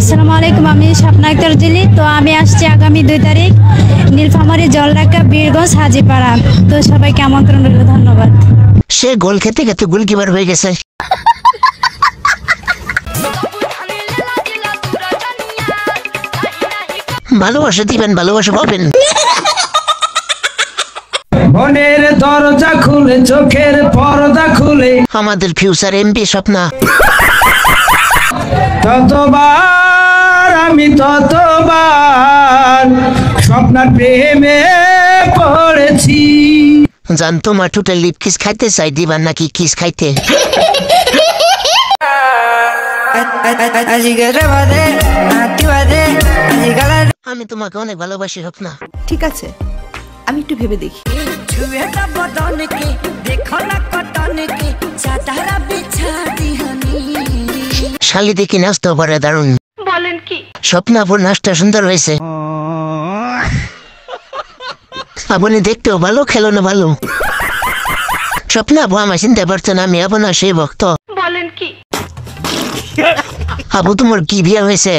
আসসালামু আলাইকুম, আমি স্বপ্না আক্তার জিলি। তো আমি আসছি আগামী 2 তারিখ নীলফামারী জলঢাকা বীরগঞ্জ হাজিপাড়া। তো সবাইকে আমন্ত্রণ রইল, ধন্যবাদ। সে গোল খেতে খেতে গোলকিপার হয়ে গেছে। ভালোবাসা দিবেন, ভালোবাসা পাবেন। মনের দরজা খুলে, চোখের পর্দা খুলে, আমাদের ফিউচার এমপি স্বপ্না। ততবার আমি স্বপ্নার প্রেমে পড়েছি। জানতো মা টোটাল লিপ কিস খাইতে চাই, দিবার নাকি কিস খাইতে। আমি তোমাকে অনেক ভালোবাসি স্বপ্না। ঠিক আছে, আমি একটু ভেবে দেখি। শালি দেখি নাচতে পারে দারুণ। বলেন কি? স্বপ্না আপুর নাচটা সুন্দর হয়েছে। আপনি দেখতেও ভালো, খেলনো ভালো। স্বপ্না আপু আমার চিনতে পারছেন, আমি আপনার সেই ভক্ত। বলেন কি? আপু তোমার কি বিয়ে হয়েছে?